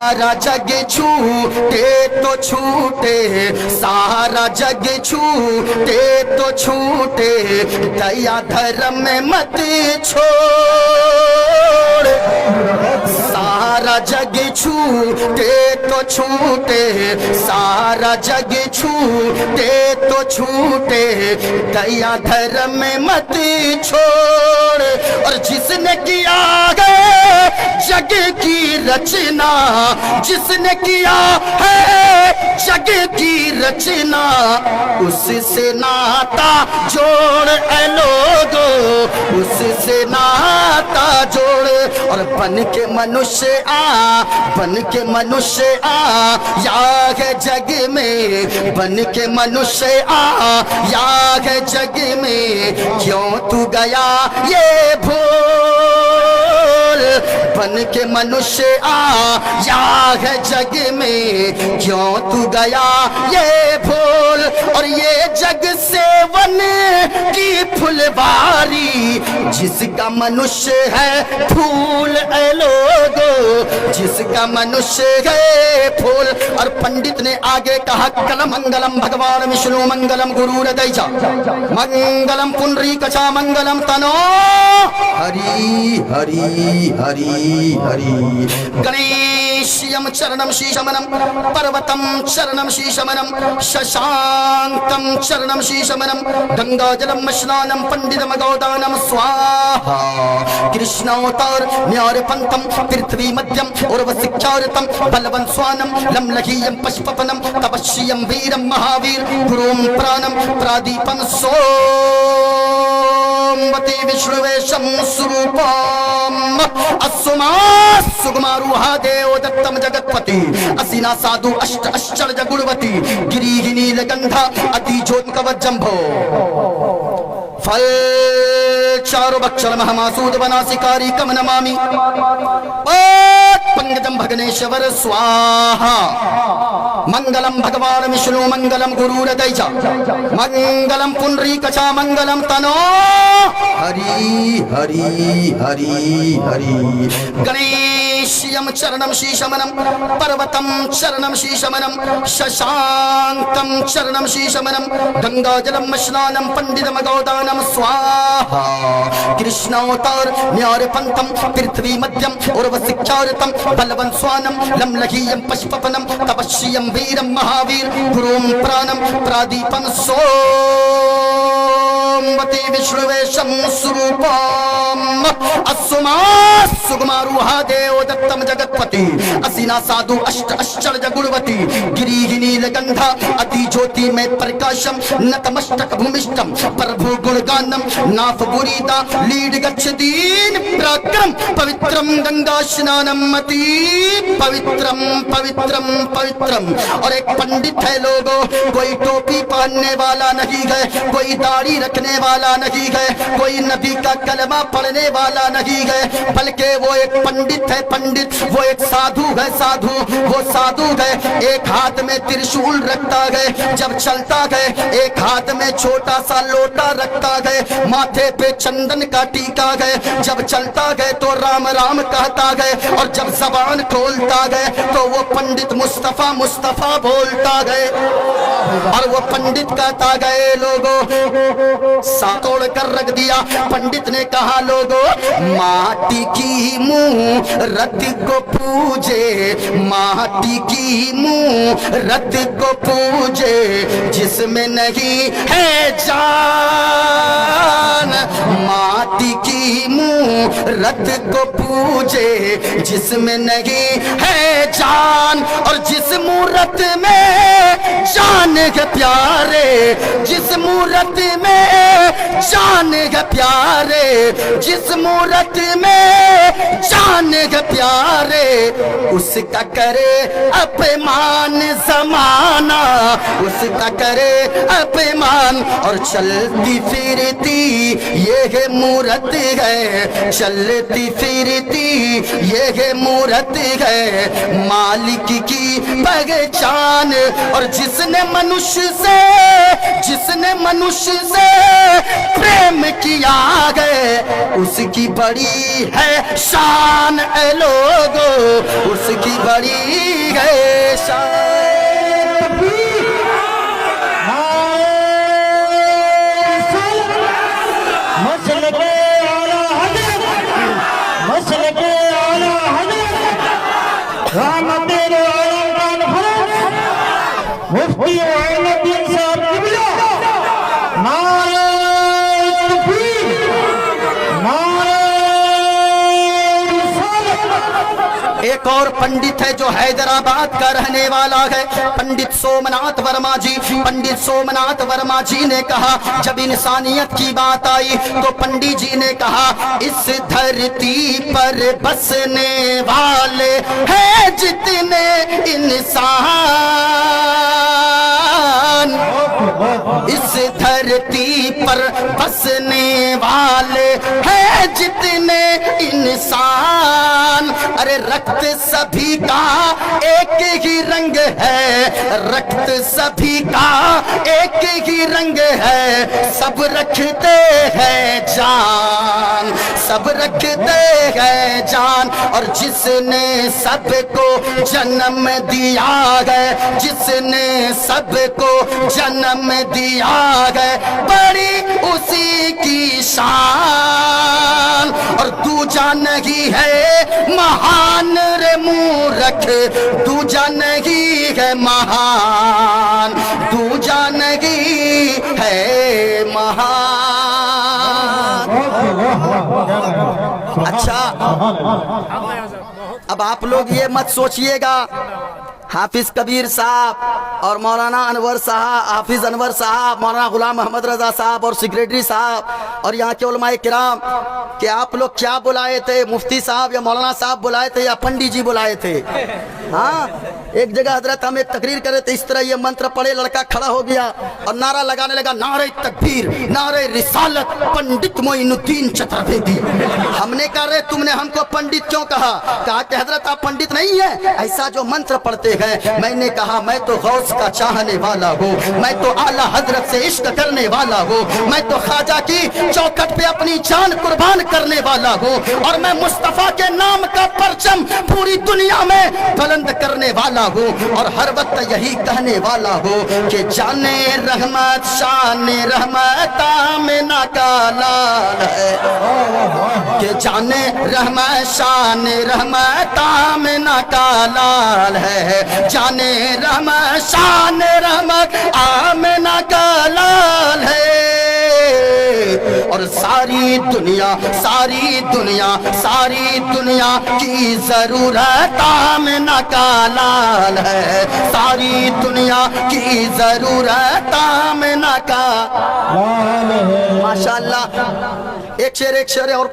सारा जग छूटे तो छूटे, सारा जग छूटे तो छूटे, दया धर्म मत छोड़। सारा जग छूटे तो छूटे, सारा जग छूटे तो छूटे, दया धर्म मत छोड़। और जिसने किया है जग की रचना, जिसने किया है जग की रचना, उससे नाता जोड़ ऐ लोगो, उससे नाता जोड़। और बन के मनुष्य बन के मनुष्य या है जग में, बन के मनुष्य या है जग में, क्यों तू गया ये भूल। बन के मनुष्य या है जग में, क्यों तू गया ये भूल। और ये जग सेवन की फुलवारी, जिसका मनुष्य है फूल ऐ लोगो, जिसका मनुष्य है फूल। और पंडित ने आगे कहा कल मंगलम भगवान विष्णु मंगलम गुरुरदैच, मंगलम पुंडरीकचा मंगलम तनो हरि हरि हरि हरि। गणेश्यम चरणम शीशमनम, पर्वतम चरणम शीशमनम, शशांकम चरणम शीशमनम, गंगाजलम स्नानम पंडितम गौदानम स्वाहा। कृष्णोत्तर न्यार पंथम, पृथ्वी मध्यम उर्वशिक्षारतम, बलवन् स्वानम लमलहीयम पशुपवनम, तपस्यम वीरम महावीर, गुरुम प्राणम प्रादीपम सोमवती विष्णुवेशम स्वरूपम, अस्सुमा सुकुमारुहा देव दत्तम जगत्पति, असिना साधु अष्ट आश्चर्य गुणवती, गिरिहि नीलगंधा अति ज्योत कवचंभो। फल चारु बक्षर महमासूद बनासिकारी कम नमामि, पंकजम भगनेश्वर स्वाहा। मंगलम भगवान विष्णु मंगलम गुरुरदैच, मंगलम पुंडरीकचा मंगलम तनो हरि हरि हरि हरि। गणेश्यम चरणम शीशमनम, पर्वतम चरणम शीशमनम, शशांकम चरणम शीशमनम, गंगाजलम स्नानम पंडितम गौदानम स्वाहा। कृष्णोत्तर न्यार पंथम, पृथ्वी मध्यम उर्वशिक्षारतम, बलवन् स्वानम लमलहीयम पशुपवनम, तपस्यम वीरम महावीर, गुरुम प्राणम प्रादीपम सोमवती विष्णुवेशम स्वरूपम, अस्सुमा सुकुमारुहा देव दत्तम जगत्पति, असिना साधु अष्ट आश्चर्य गुणवती, गिरिहि नीलगंधा अति ज्योति में प्रकाशम, नतमस्तक भूमिष्ठम प्रभु गुणगानम, नाथ बुरीता लीड गच्छतीन प्राक्रम, पवित्रम गंगा स्नानम अति पवित्रम पवित्रम पवित्रम। और एक पंडित है लोगो, कोई टोपी पहनने वाला नहीं है, कोई दाढ़ी रखने वाला नहीं है, कोई नबी का कलमा पढ़ने वाला नहीं है, बल्कि वो एक पंडित है। पंडित वो एक साधु है, साधु वो साधु है। एक हाथ में त्रिशूल रखता है, जब चलता है एक हाथ में छोटा सा लोटा रखता है, माथे पे चंदन का टीका है, जब चलता है तो राम राम कहता है, और जब जबान खोलता है तो वो पंडित मुस्तफा मुस्तफा बोलता है। और वो पंडित कहता गए लोगो, सातोड़ कर रख दिया। पंडित ने कहा लोगो, माटी की मूरत को पूजे, माटी की मूरत को पूजे, जिसमें नहीं है जान, माटी की मूरत को पूजे, जिसमें नहीं है जान। और जिस मूरत में जान है प्यारे, जिस मूरत में जान है प्यारे, जिस मूरत में जान है प्यारे, उसका करे अपमान जमाना, उसका करे अपमान। और चलती फिरती ये है मूरत है, चलती फिरती ये है मूरत है, मालिक की पहचान। और जिसने मनुष्य से प्रेम किया है उसकी बड़ी है शान। ए लोगो उसकी बड़ी है शान। एक और पंडित है जो हैदराबाद का रहने वाला है, पंडित सोमनाथ वर्मा जी। पंडित सोमनाथ वर्मा जी ने कहा, जब इंसानियत की बात आई तो पंडित जी ने कहा, इस धरती पर बसने वाले हैं जितने इंसान, इस धरती पर बसने वाले हैं जितने इंसान। अरे रक्त सभी का एक ही रंग है, रक्त सभी का एक ही रंग है। सब रखते हैं जान, सब रखते हैं जान। और जिसने सबको जन्म दिया है, जिसने सबको जन्म दिया है, बड़ी उसी की शान। और दूजा नहीं है महान रे मूर्ख, दूजा नहीं है महान, दूजा नहीं है महान। अच्छा, अब आप लोग ये मत सोचिएगा हाफिज कबीर साहब और मौलाना अनवर साहब, हाफिज अनवर साहब, मौलाना गुलाम मोहम्मद रजा साहब और सेक्रेटरी साहब और यहाँ के उलमाए किराम कि आप लोग क्या बुलाए थे, मुफ्ती साहब या मौलाना साहब बुलाए थे या पंडित जी बुलाए थे? हाँ, एक जगह हजरत हम एक तकरीर करे थे, इस तरह ये मंत्र पढ़े, लड़का खड़ा हो गया और नारा लगाने लगा, नारे तकबीर, नारे रिसालत, पंडित मोइनुद्दीन चतुर्वेदी। हमने कहा रे तुमने हमको पंडित क्यों कहा? कहा कि हजरत आप पंडित नहीं है, ऐसा जो मंत्र पढ़ते हैं। मैंने कहा मैं तो गौस का चाहने वाला हूँ, मैं तो आला हजरत से इश्क करने वाला हूँ, मैं तो ख्वाजा की चौखट पे अपनी जान कुर्बान करने वाला हूँ और मैं मुस्तफा के नाम का परचम पूरी दुनिया में बुलंद करने वाला हूँ और हर वक्त यही कहने वाला हूँ कि जाने रहमत शान रहमत आमिना का लाल है, कि जाने रहमत शान रहमत आमिना का लाल है, जाने रहमत शान रहमत आमिना का लाल है। और सारी दुनिया की जरूरत आमिना का लाल है, सारी दुनिया की जरूरत आमिना का लाल है। माशाअल्लाह, एक शेर और